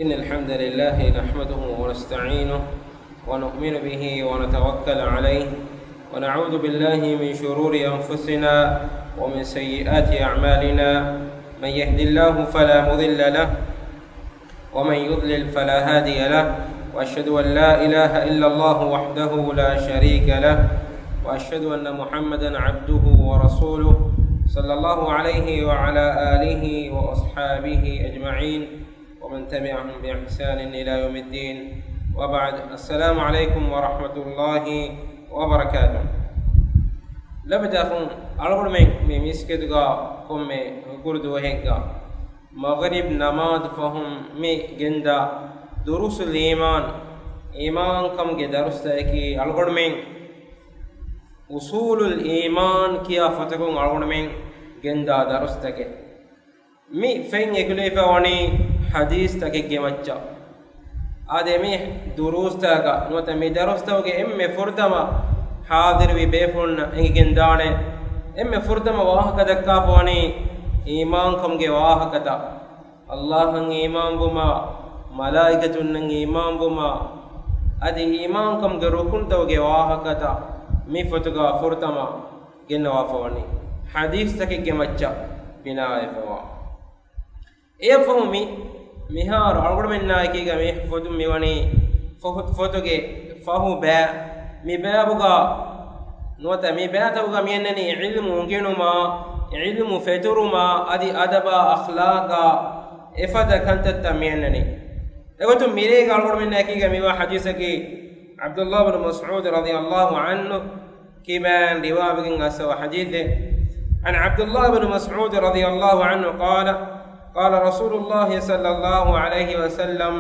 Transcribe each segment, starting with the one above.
إن الحمد لله نحمده ونستعينه ونؤمن به ونتوكل عليه ونعوذ بالله من شرور أنفسنا ومن سيئات أعمالنا. من يهد الله فلا مضل له ومن يضلل فلا هادي له، وأشهد أن لا إله إلا الله وحده لا شريك له، وأشهد أن محمدا عبده ورسوله صلى الله عليه وعلى آله وأصحابه أجمعين ومن تبعهم بإحسان إلى يوم الدين، وبعد. السلام عليكم ورحمة الله وبركاته. لبدأكم أقول من مسكتها كم يقول وهنجا مغرب نماذ فهم مي جندا دروس الإيمان إيمان كم جدرس تأكي أقول من أصول الإيمان كيا فتكون أقول من جندا درس تأكي مي فين يقولي فواني حديث تأكي جمتجا آدمي دروس تأكا نوتمي درس تأكي إم فردما حاضر بيفون إنجندانه إم فردما واه كدكا فواني إيمان كم جواه كدا الله هن إيمان بما ملائكة هن إيمان بما أدي إيمان كم جروكون تو جواه كدا مي فتوغا فردما جنوا فواني حديث تأكي جمتجا بناء فوا إيه فهمي مهار أقول من نايكي كمي فوتو ميواني فوتوغي فهو با مي بابوغا نوتا مي باتوغا مينني علم ممكنما علم فترما أدي أدبا أخلاقا إفادا كانت تمينني لقد ميريك أقول من نايكي كمي حديثك عبد الله بن مسعود رضي الله عنه كمان روابق أسوى حديثه عن عبد الله بن مسعود رضي الله عنه قال رسول الله صلى الله عليه وسلم: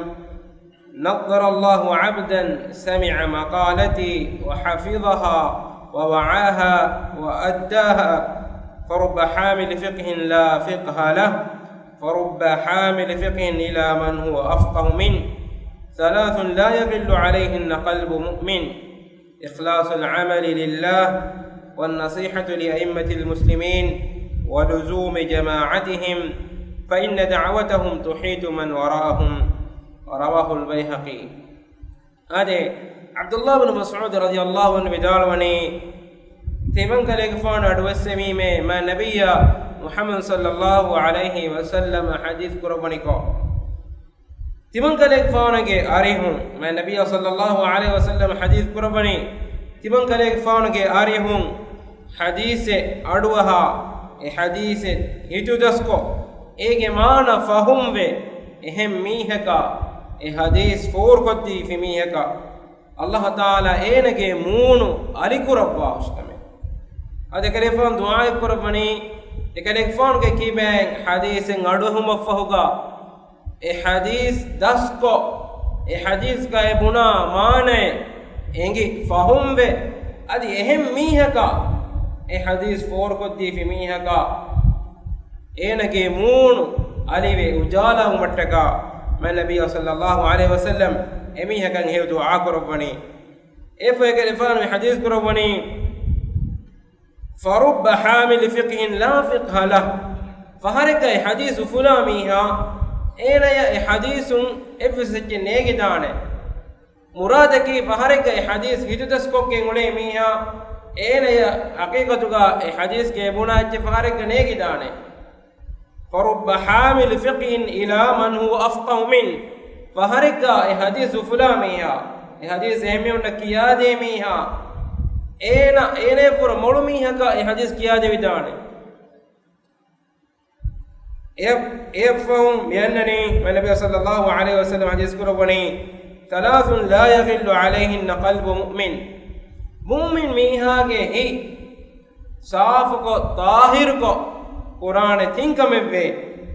نظر الله عبدا سمع مقالتي وحفظها ووعاها وأداها، فرب حامل فقه لا فقه له، فرب حامل فقه إلى من هو أفقه منه، ثلاث لا يغل عليهن قلب مؤمن: إخلاص العمل لله، والنصيحة لأئمة المسلمين، ولزوم جماعتهم، فإن دعوتهم تحيط من وراءهم. رواه البيهقي. هذا عبد الله بن مسعود رضي الله عنه بدالوني تيمن كلك فان أدوسمي ما نبي محمد صلى الله عليه وسلم حديث قربانيكو تيمن كلك فان کے آريهم ما نبي صلى الله عليه وسلم حديث قرباني تيمن كلك فان کے آريهم حديث أدوها حديث هيتودسكو ایک معنی فهم وے اہم میہ کا اے حدیث فور قدی فی میہ کا اللہ تعالی اینگے مونو علی قربا اشتمے ادھے کلیفان دعائے قربانی اے کلیفان کے کی بین حدیث اڑوہم افہوگا اے حدیث دس کو اے حدیث کا اے بنا معنی اینگی فهم وے ادھے اہم میہ کا اے حدیث فور قدی فی میہ کا اینگے مون علیوے اجالا مٹکا میں نبی صلی اللہ علیہ وسلم امیہ کن ہے دعا کربنی ایفو ایک الفان میں حدیث کربنی فرب حامل فقه لا فقه له فہرک حدیث فلامیہا اینا یا حدیث افسچ نیگی دانے مراد کی فہرک حدیث ہجدس کو کے گنے میہا اینا یا حقیقت کا حدیث کے بنا فہرک نیگی دانے فرب حامل فقه إلى من هو أفقه منه فهرقا حديث فلاميها حديث هميون كيادة ميها إينا فر مولميها كا حديث كيادة بدانه يفهم بأنني النبي صلى الله عليه وسلم حديث كربني ثلاث لا يغل عليهن قلب مؤمن ميها کے ہی صاف کو طاہر کو قرآن تنکم بے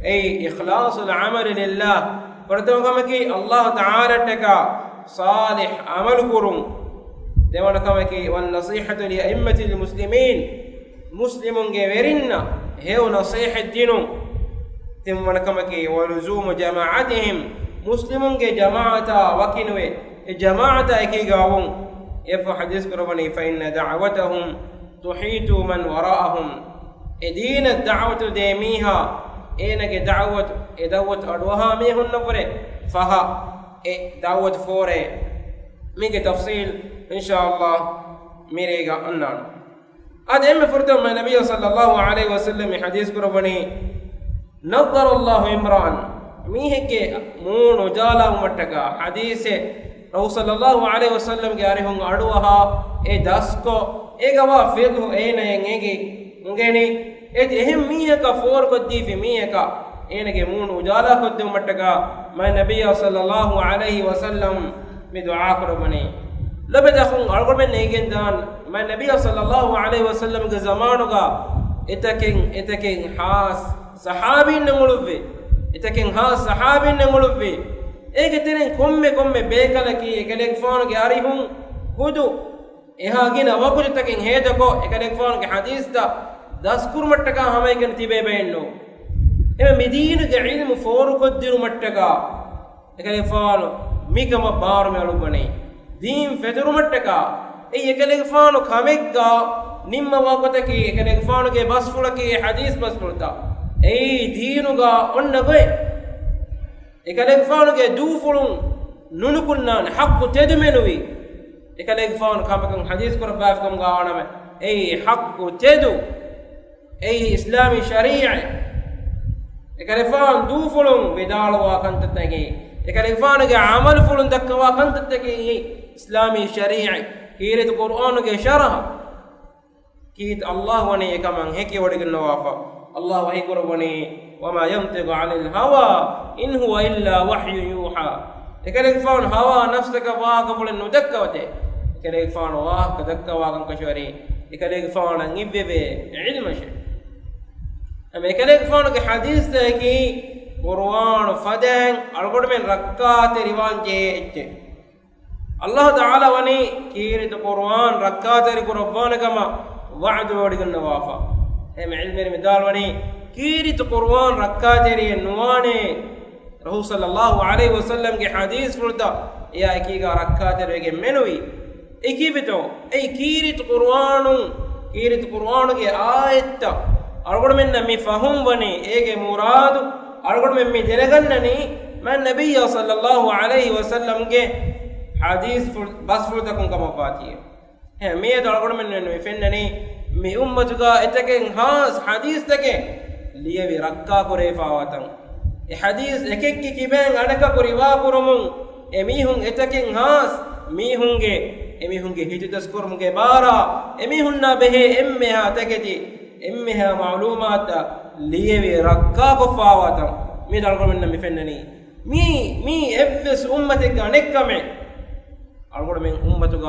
اے اخلاص العمل للہ پرتوکم کی اللہ تعالی ٹکا صالح عمل کروں دیوانکم کی والنصیحة لأئمة المسلمین مسلمون کے ورنہ ہے نصیحت دینوں تیوانکم کی ولزوم جماعتهم مسلمون کے جماعتا وکنوے جماعتا ایکی گاؤں ایفو حدیث کرونی فإن دعوتهم تحيط من وراءهم دين الدعوة ديميها إنك دعوة إدوت أدوها ميهن نفره فها دعوة فوري ميجي تفصيل إن شاء الله ميريغا أنان هذا إما فرد من النبي صلى الله عليه وسلم حديث قرباني نظر الله امرأً ميهك مون وجالا متكا حديث رسول صلى الله عليه وسلم جارهم أدوها داسكو إيجوا فيدو أين ينجي مغني إهم ميهك فور قدي في ميهك إنك مون وجالا قدي متكا ما النبي صلى الله عليه وسلم بدعاء قرباني لبدخون أرغب نيجين دان ما النبي صلى الله عليه وسلم كزمانوغا إتكين حاس صحابي نمولوفي إتكين حاس صحابي نمولوفي إيكترين كم بيكالكي إكاليك فانوغي أريهم هدو إها جينا وقت تكين هيدكو إكاليك فانوغي حديث دا داسكور متكا هميكن تيبه بينو إما مدينة علم فورو قدر متكا إكاليك فانو ميكما بارو ميالو بني دين فترو متكا إكاليك فانو خميكا نِمَّ وقتكي إكاليك فانو كي بس فلكي حديث بس فلتا دينوغا أنغوي إكاليك فانو كي دو فلون نونكنان حق تدمنوي إكاليك فانو كامكن حديث كربافكم غاوانا حق تدو إسلامي شريعي إكاليك فان دو فلون بدالوا كنتتكي إكاليك فانو كي عمل فلون دكوا كنتتكي إسلامي شريعي كيرت قرآن كي شرح كيت الله وني كمان هيك ودق النوافا الله وهي قربني وما ينطق عن الهوى إن هو إلا وحي يوحى إكاليك فان هوا نفسك واقف لأنه دكوته إكاليك فان واقف دكوا واقف كشوري إكاليك فان نجيبه علم شيء أما إكاليك فان كحديث تكي قرآن فدان أرغب من ركعات ريوان جيء الله تعالى وني كيرت قرآن ركعات ريوان كما وعد ودق النوافا هم علم المدال وني كيرت قرآن ركعات ريوان رسول صلى الله عليه وسلم کے حدیث فردا یا اکیگا رکعات رگے منوی اکی بتو ای کیرت قرآن کے آیت ارگڑ من می فهم ونی ایک مراد ارگڑ من می درگننی من نبی صلی اللہ علیہ وسلم کے حدیث بس فردا کن کما پاتی ہے می ارگڑ من می فننی می امت کا اتکن ہاس حدیث تکے لیے بھی رکعہ کو ریفاواتن حديث اكيك كيبان انك قريوا قرمون اميهم اتكين هاس ميهونگه اميهونگه هيت تذكرمگه بارا اميهنا به امها تكتي امها معلومات ليوي ركا كفاوات مي دالغ من مفنني مي افس امتك انكم الغد من امتك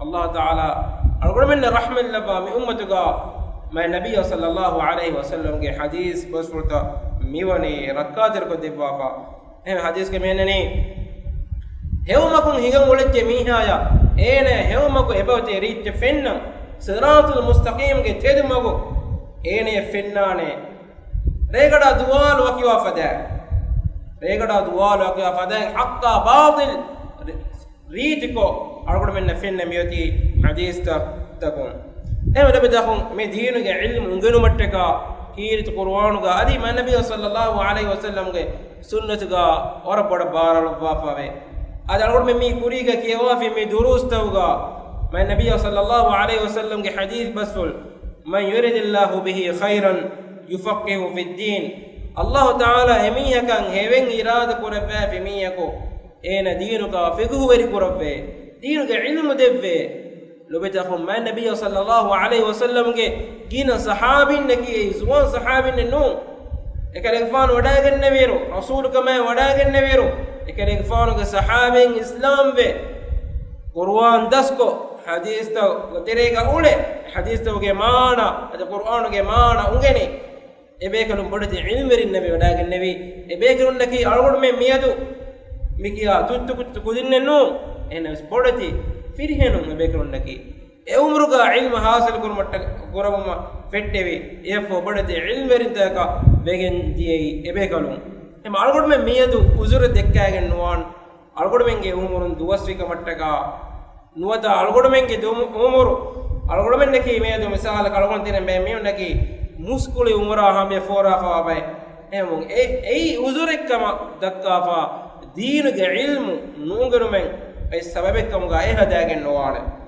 الله تعالى الغد من رحم الله من امتك ما النبي صلى الله عليه وسلم کے حدیث بس فرتا میونی رکعتر کو دیوافا اے حدیث کے میننی ہیومکن ہیگم ولچ میہایا اینے ہیومکو ابوتے ریچ فن صراط المستقیم کے تیدمگو اینے فنانے ریگڑا دوال وکیوا فدا حق باطل ریت کو ارگڑ من فن میوتی حدیث تکون اے بدخون میں دین کے علم انگنو مٹکا کیرت قرآن کا ادی میں نبی صلی اللہ علیہ وسلم کے سنت کا اور بڑا بار وافا ہے اد اور میں کوری کا کہ وافی میں درست ہوگا میں نبی صلی اللہ علیہ وسلم کے حدیث بسل من يرد الله به خيرا يفقهه في الدين اللہ تعالی امیہ کان ہیون ارادہ کرے فی میکو این دین کا فقہ وری کرے دین کا علم دے لبتخم ما النبي صلى الله عليه وسلم کے گینا صحابی نکی زوان صحابی نو اکلگفان وڈاگن نویرو رسول کما وڈاگن نویرو اکلگفان کے صحابی اسلام وے قرآن دس کو حدیث تو تیرے کا اولے حدیث تو کے معنی قرآن کے معنی انگنی ابیکلم بڑتے علم ورن نبی وڈاگن نبی ابیکلم نکی اڑوڑ میں میادو مکیا تت کچھ کدن نو این اس بڑتی پھر ہنوں ابیکلم نکی اے عمر کا علم حاصل کر مٹ گرم فٹوی ایف بڑتے علم ورن تا بیگن دی ابیکلم ہم اڑوڑ میں میادو عذر دکاگن نوان اڑوڑ میں کے عمر دوسوی کا مٹکا نوتا اڑوڑ میں کے عمر اڑوڑ میں نکی میادو مثال کڑون تین میں میو نکی مسکل عمرہ ہمیں فورا فا بے اے عذر کما دکا فا deenuge ilmu nungerumen ay sababekkam ga e hadagen nowaale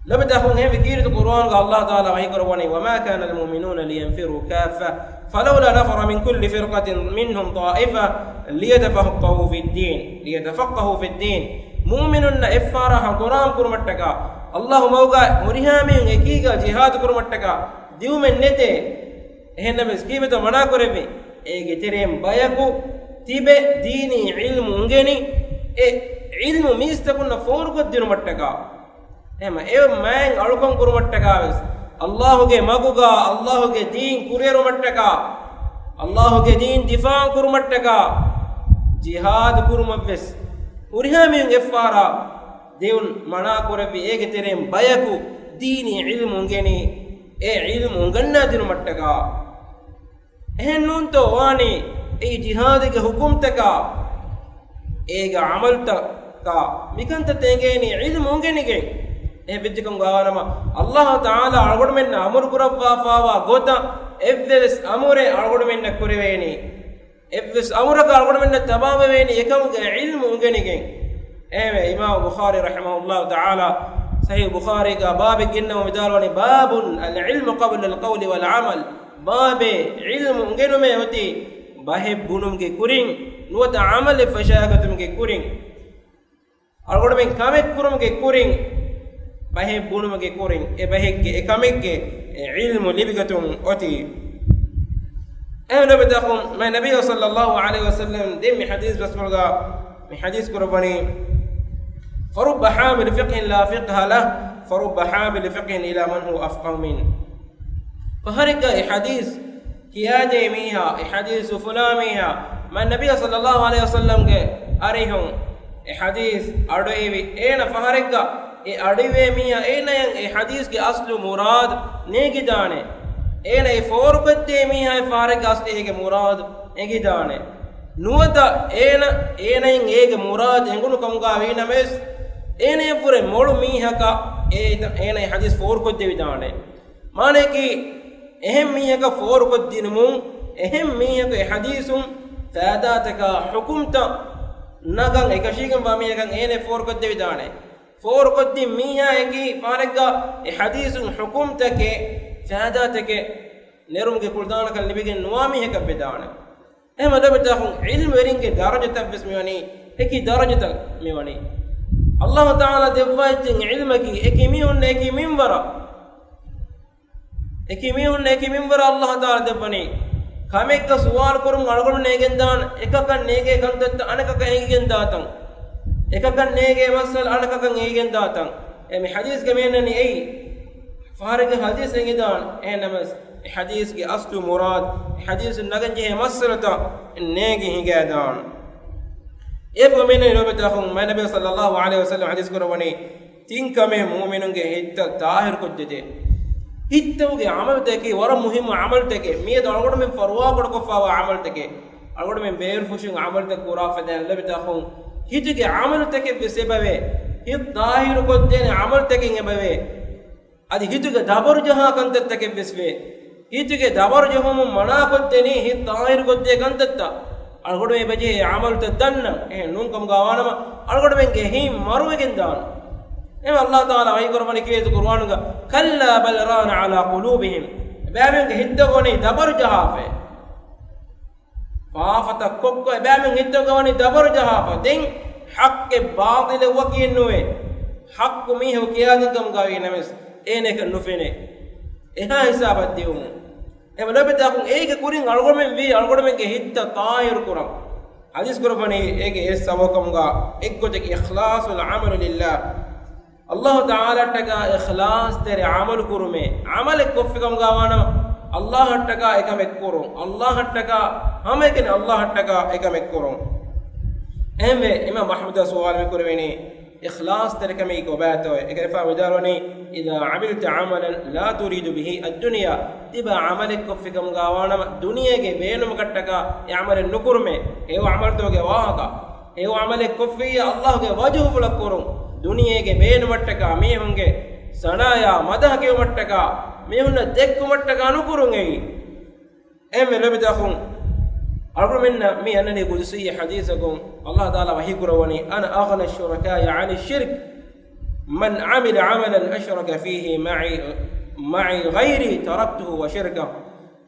لبدهم هم كيرت القرآن قال الله تعالى ويقروني وما كان المؤمنون لينفروا كافة فلولا نفر من كل فرقة منهم طائفة ليتفقهوا في الدين مؤمنون إفارها قرآن كرمتك الله موقع مريهامين إكيغا جهاد كرمتك ديو من نتي هنا مسكيبة منا كربي إيجي تريم بايكو تيبه ديني علم انجني علم ميستكون فورق الدين متك එහෙම ඒ මෑන් අලුකම් කුරුමට්ටකාවස් අල්ලාහ්ගේ මගුගා අල්ලාහ්ගේ දීන් කුරේරුමට්ටකා අල්ලාහ්ගේ දීන් දිෆා කුරුමට්ටකා ජිහාද් කුරුමවස් උරිහාමින් එෆාරා දෙවුන් මනා කුරවි ඒගේ තෙරෙන් බයකු දීනි ඉල්මුන් ගෙනි ඒ ඉල්මුන් ගන්නා දිනුමට්ටකා එහෙන් නුන්තෝ වානි ඒ ජිහාදගේ හුකුම්තකා ඒගේ අමල්තකා මිකන්ත තෙගේනි ඉල්මුන් ගෙනිගේ එබිද්දකම් ගාවනම අල්ලාහ් තාලා අලගොඩ මෙන්න අමරු කුරවා ෆාවා ගොත එව්වෙස් අමුරේ අලගොඩ මෙන්න කුරවේනි එව්වෙස් අමුරක අලගොඩ මෙන්න තබාව වේනි එකමුගේ ඉල්මු උගෙනගෙන් එමෙ ඉමාම් බුඛාරි රහිමහුල්ලාහ් තාලා සහීහ් බුඛාරි ගා බාබෙ ගෙන්නම විදාලවනි බාබුන් අල් ඉල්මු ක්බල අල් කවුලි වල් අමල් බාබේ ඉල්මු උගෙනුමේ හොති බහෙ බුනුම්ගේ කුරින් නුවත අමල් ෆෂාගතුම්ගේ කුරින් අලගොඩ මෙන් කමෙක් කුරුම්ගේ කුරින් bahe bunumage korin e bahegge e kamegge ilmu libigatun oti ehno bedakhum ma nabiy sallallahu alaihi wasallam dem hadith basmulga mi hadith qurbani فرب حامل فقه لا فقه له فرب حامل فقه الى من هو افقه من فهرك حديث كياجه ميها حديث فلاميها ما النبي صلى الله عليه وسلم के अरिहum حديث अडोएवी एना फहरक ए अडिवे मिया एनयन ए हदीस के असलु मुराद नेगी दाने एन ए फोरकते मिया ए फारक असले एगे मुराद एगी दाने नुवदा एनयन एगे मुराद एंगुनु कमुगा वीनमेस एने पुरे मोळु मिहका एन ए हदीस फोरकते विदाने माने कि एहम मिहका फोरकदिनुमु एहम मिहका ए हदीसुम फादातका हुकुमता नगं एकशिगं बामियगं एने फोरकते विदाने फोर قدم ميها يكي فارقا حديث حكمتك شهاداتك نرمك كردانك اللي بيجي نوامي هيك بدانا اما ده بتاخذ علم ورينك درجه بس ميوني هيك درجه ميوني الله تعالى دفعت علمك اكي ميون اكي منبر اكي ميون اكي منبر الله تعالى دفني كميك سوال كرم غلغل نيگندان එකක නේගේ කන්දත් අනකක එංගෙන් දාතන් එකකන් නේගේ මස්සල් අනකකන් ඒගෙන් දාතන් එමෙ හදීස් ගමෙන්නනි එයි ෆාරග හදීස් එංගෙදාන් එනමස් හදීස් ගේ අස්තු මුරාද් හදීස් නගන්ජේ මස්සලත නේගේ හිගදාන් ඒ ගමෙන්න රබතහුම් මනබි සල්ලල්ලාහු අලයිහි වසල්ලම් හදීස් කරවනි තින්කමේ මුමිනුන්ගේ හිත තාහිර් කොද්දේ හිතෝගේ අමල් දෙකේ වර මුහිම් අමල් දෙකේ මේ දලගොඩ මෙ ෆර්වා කොට කොෆාව අමල් දෙකේ අලගොඩ මෙ බේර් ෆුෂුන් අමල් දෙක කුරා ෆදන් ලබතහුම් හිතගේ අමල් දෙකේ බෙසෙබවේ හිත තාහිර් කොද්දේ අමල් දෙකෙන් එබවේ අදි හිතගේ දබර ජහා කන්තත් දෙකේ බෙස්වේ හිතගේ දබර ජහම මනා කොද්දේ හිත තාහිර් කොද්දේ කන්තත් අලගොඩ මෙ බජේ අමල් තදන්න එ නුන්කම් ගාවනම අලගොඩ මෙන්ගේ හිම් මරුවගෙන් දාන එම අල්ලාහ් තාලා වහී කරවන කීයද කුර්ආනුග කල්ලා බල් රාන අලා කුලූබිහිම් බෑමෙන්ගේ හිද්දගොනි දබර ජහාෆේ වාෆත කොක්ක බෑමෙන් හිද්දගොනි දබර ජහාෆා දෙන් හක්කේ බාතිල වකියනුවේ හක්කු මීහු කියාදිකම් ගාවී නමස් ඒනෙක නුෆෙනේ එහා හිසාබත් දියුමු එම ලබතකුන් ඒකේ කුරින් අල්ගොඩෙන් වී අල්ගොඩෙන්ගේ හිද්ද තාහිර් කුරම් හදීස් කරවනි ඒකේ ඒ සවකම් ගා එක්ගොතක ඉඛලාසුල් අමල් ලිල්ලාහ් Allah Ta'ala taka ikhlas tere amal kurume amal koffigam gawana Allah taka ekamek kurum Allah taka hameken Allah taka ekamek kurum ehme Imam Ahmad suwal me kurveni ikhlas tere kame ko bato ekrefa midaroni idha amilta amalan la turidu bihi ad-dunya tiba amal koffigam gawana duniya ge beenum kattaka e amal nukurume e amal toge waaka e amal koffiya Allah ge wajhu ful kurum दुनियेगे मेन मट्टका मेहुंगे सनाया मदह के मट्टका मेहुन देक्कु मट्टका अनुकुरुंगे एमे लबिदखुं أقول منا مي أنني قدسي حديثكم الله تعالى وحي قروني أنا أغنى الشركاء عن الشرك من عمل عملا أشرك فيه معي غيري تركته وشركه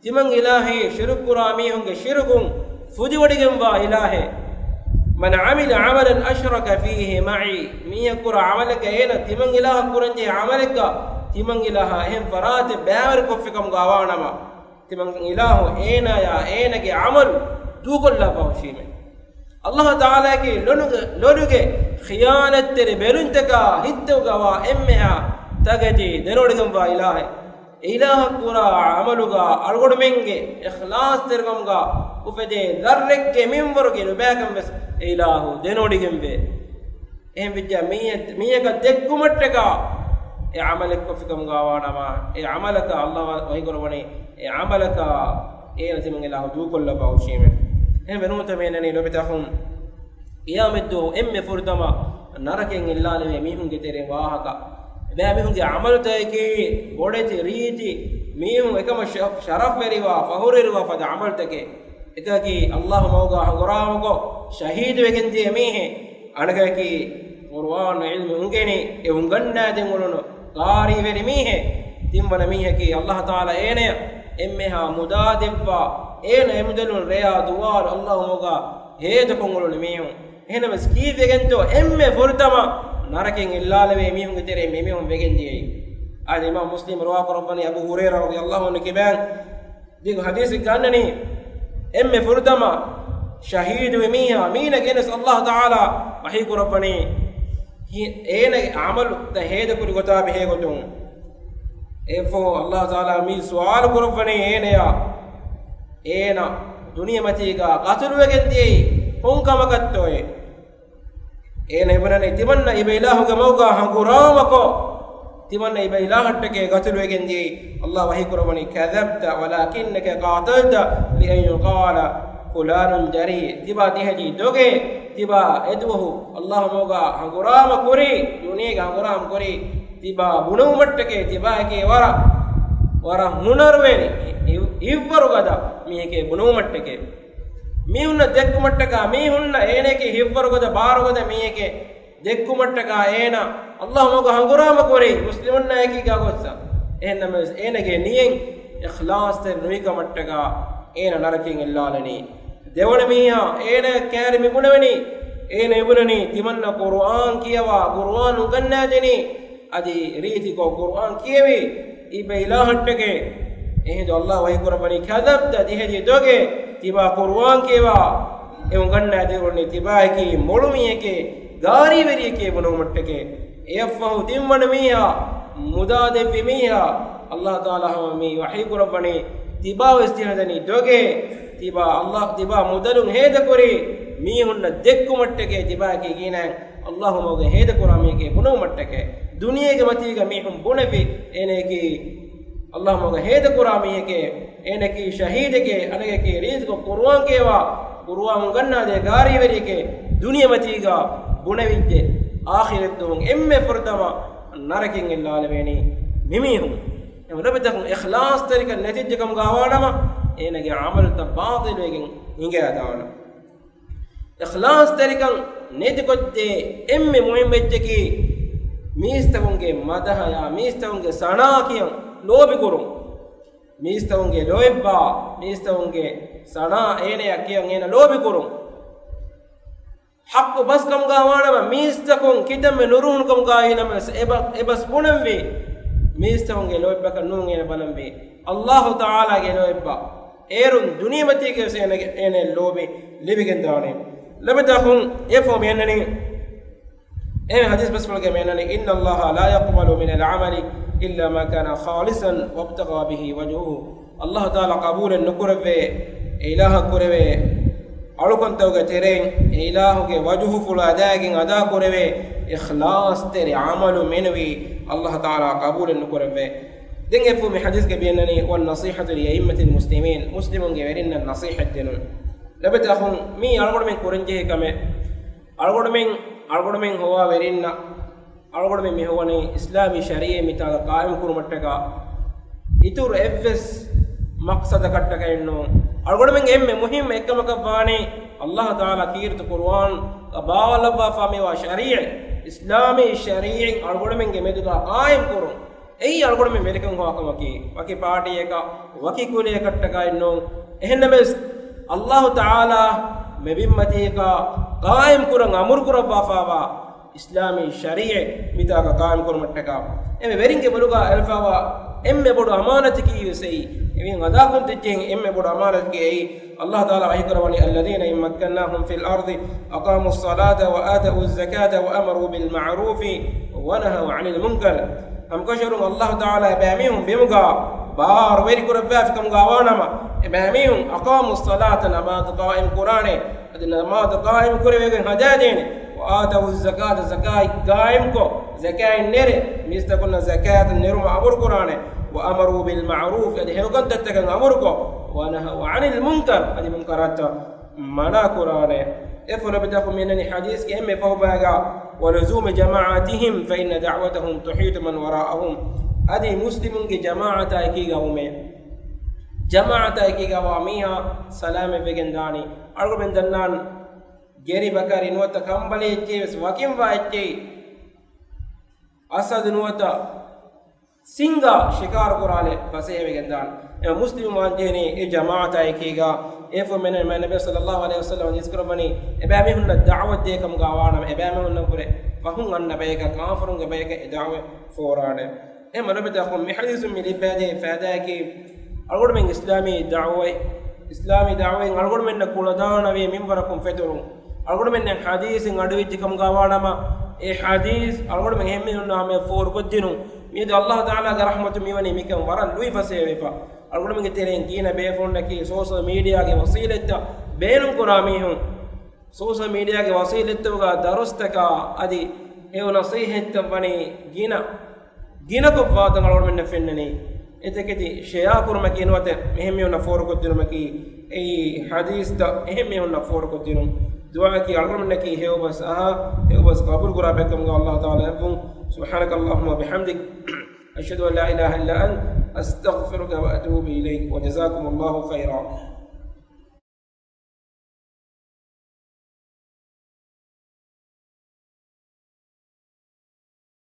تمن إلهي شرك راميهم شرك فدي وديهم إلهي من عمل عملا أشرك فيه معي مي كرا عملك هنا تمن إله كرنجي عملك تمن إله هم فرات بأمر كفكم غوانا ما تمن إله هنا يا هنا كي عمل دوغل لا باوشيمه الله تعالى كي لونوغي خيانة تري بلونتكا هيتوغا إمها تجدي دنودهم إلهي إله كرا عملوغا أرغدمينغي إخلاص ترغمغا وفدي ذرك ميمبرغي نباكم بس إله دنودهم به إهم بيجا مية كدكمتكا عملك كفكم غوانا ما عملك الله ويقولوني عملك نتمن الله دوغل لا باوشيمه هم بنوت مينني لو بتاخم قيامتو فرتما نركن الله لي ميهم كتير واهكا بها ميهم دي عملتكي بودتي ريتي ميهم كما شرف وريوا فخور وريوا فد عملتك اكاكي الله موغا غرامكو شهيد وكن دي ميه انكاكي قرآن علم انغني انغنا دينولونو قاري وري ميه تيمبن ميه كي الله تعالى اينيا امها مدادفا اين يمدلون ريا دوار الله موغا هيد كونغولون ميهم هنا مسكي دغنتو فرتما نركين الا لوي ميهم تري ميهم بغندي ادي امام مسلم رواه ربنا ابو هريره رضي الله عنه كبان دي حديث كانني فرتما شهيد وميها مين جنس الله تعالى وحيق ربنا اين عمل تهيد كل غتاب هي غتون ايفو الله تعالى مي سوال ربنا اينيا اينا دنيا متيغا قتل وگندي كونكم كتوي اين ابنني تمنى يبيلاه گموغا هغرامكو تمنى يبيلاه حتكي قتل وگندي الله وحي قربني كذبت ولكنك قاتلت لان يقال فلان جري تبا دهجي دوگه تبا ادوه الله موغا هغرام كوري دنيا هغرام كوري تبا بنو مٹکے تبا کے ورا منرویری ಇವ್ವರು ಗದ ಮೀಕೆ ಬುನು ಮಟ್ಟಕ್ಕೆ ಮೀಹುನ್ನ ದೆಕ್ಕು ಮಟ್ಟಕ ಮೀಹುನ್ನ ಏನೇಕೆ ಇವ್ವರು ಗದ ಬಾರುಗದ ಮೀಕೆ ದೆಕ್ಕು ಮಟ್ಟಕ ಏನ ಅಲ್ಲಾಹ್ ಮಗ ಹಂಗುರಾಮ ಕೋರಿ ಮುಸ್ಲಿಮನ್ನ ಏಕೀಗ ಗೊತ್ಸ ಏನಮ ಏನೆಗೆ ನಿಯಂ ಇಖ್ಲಾಸ್ ತೆ ನುಯಿಕ ಮಟ್ಟಕ ಏನ ನರಕಿಂ ಇಲ್ಲಾಲನಿ ದೇವನ ಮೀಯ ಏನ ಕ್ಯಾರಿ ಮಿಗುಣವನಿ ಏನ ಇಬುನನಿ ತಿಮನ್ನ ಕುರ್ಆನ್ ಕಿಯವಾ ಕುರ್ಆನ್ ಉಗನ್ನಾಜನಿ ಅದಿ ರೀತಿ ಕೋ ಕುರ್ಆನ್ ಕಿಯವಿ ಇಬೆ ಇಲಾಹಟ್ಟಗೆ එහෙද අල්ලාහ් වහී කරපණි කදබ්ද දිහෙදි දොගේ තිබා කුර්ආන් කේවා එවුන් ගන්න ඇදෙන්නේ තිබා කි මොළුමියකේ ගාරි වෙරියකේ බොනොමට්ටකේ එෆහු දිම්මන මීහා මුදාදෙ විමීහා අල්ලාහ් තාලා මේ වහී කරපණි තිබා වෙස්තිනදනි දොගේ තිබා අල්ලාහ් තිබා මුදලුන් හේද කුරි මීහුන්න දෙක්කුමට්ටකේ තිබා කි ගිනන් අල්ලාහ් මොගේ හේද කුරාමියකේ බොනොමට්ටකේ දුනියේගේ මතීග මීහුන් බොනෙවි එනේකි Allah moga heda kurami ke eneki shahid ke anege ke riz ko Qur'an kewa Qur'an ganna de gari veri ke duniya matiga gunavijje akhirat dum emme furdama narakin illalweni mimihum nabatakum ikhlas tarika natijja kam gawanama enege amal ta batil wegen inge adana ikhlas tarikan nedikotte emme muhimmejje ki mistavunge madaha ya mistavunge sanakiyan ලෝභි කුරුම් මිස්තවුන්ගේ ලෝෙබ්බා මිස්තවුන්ගේ සනා ඒනේ යකියන් එන ලෝභි කුරුම් හක්කු බස්කම් ගාවානම මිස්තකුන් කිතම නුරුහුන්කම් ගාහිනම එබස් බුණම් වේ මිස්තවුන්ගේ ලෝෙබ්බක නුන් එන බලම් වේ අල්ලාහ් තාලාගේ ලෝෙබ්බා ඒරුන් දුනියමති කෙසේන එනේ ලෝභි ලිබිගෙන් දානේ ලබතහුන් එෆෝ මෙන්නනේ ඒ හදීස් බස්වලගේ මෙන්නනේ ඉන්න අල්ලාහ් ලා යක්බලු මිනල් අමලි إلا ما كان خالصا وابتغى به وجهه الله تعالى قبول النكرة إله كرة ألوكن توجه ترين إله كي وجهه فلا داعين أدا كرة إخلاص تري عمل منوي الله تعالى قبول النكرة دين يفهم حديث كبيرني والنصيحة لأئمة المسلمين مسلمون جبرين النصيحة دينون لبت أخون مي أرغب من كورنجه كم أرغب من هو ورينا أرغب من مهوني إسلامي شريعة مثال قائم كرمتك إتور إفس مقصد كتك إنه أقول من إم مهم إكما كفاني الله تعالى كيرت قرآن كبالا فامي وشريع إسلامي شريع أقول من جمدك قائم قرآن أي أقول من ملكم هواكم وكي بارتي إكا وكي كولي كتك إنه إهنمس الله تعالى مبيمتك قائم قرآن أمر قرآن فافا إسلامي شريع متاك قائم قرآن متكا إم بيرينك بلوغا ألفاوا إم بدو أمانتك يسي إم غدا كنت تجين إم بدو أمانتك أي الله تعالى وحكروني الذين إن مكناهم في الأرض أقاموا الصلاة وآتوا الزكاة وأمروا بالمعروف ونهوا عن المنكر هم كشروا الله تعالى باميهم بمغا بار ويري كرباف كم غاوانما باميهم أقاموا الصلاة نماذ قائم قرآن نماذ قائم قرآن هدادين وآتوا الزكاة زكاة قائمكو زكاة النير ميستكون زكاة النير أمر قرآن وأمروا بالمعروف هذه هو كنت تتكلم أمركو ونهوا عن المنكر هذه منكرات منا قرآن إفلا بتاكم منني حديث كهم فوباغا ولزوم جماعتهم فإن دعوتهم تحيط من وراءهم هذه مسلم جماعة أكيغا ومي جماعة أكيغا واميها سلام بجنداني أرجو من دنان جري بكاري نوتا كمبلي جيس وكيم وايتي أسد نوتا سينغا شكار قرالي فسيه بجندان مسلم وانجيني جماعة أكيغا إفو من النبي صلى الله عليه وسلم يذكر بني إبامي هن الدعوة ديكم غاوانا إبامي هن بره فهم النبيك كافرون بيك دعوة فورانا إما نبتاكم محدث من الإبادة فهداك أقول من إسلامي دعوة أقول من كولدان أبي من فركم فترون أقول من حديث أدويتكم غاوانا ما حديث أقول من هم نام فور قدينو ميد الله تعالى رحمة ميوني ميكم ورا لوي فسيفا أقول من كتيرين كينا بيفون لكي سوشيال ميديا كي وسيلة بينهم كراميهم سوشيال ميديا كي وسيلة وغا درستك أدي هو نصيحة تبني جينا كفاتا أقول من نفنني إذا كتي شياكور مكين وات مهم يونا فور قدينو مكي أي حديث دا مهم يونا فور قدينو دعاء كي أقول من نكي هو بس قبول قرابكم الله تعالى سبحانك اللهم وبحمدك أشهد أن لا إله إلا أنت أستغفرك وأتوب إليك وجزاكم الله خيرا.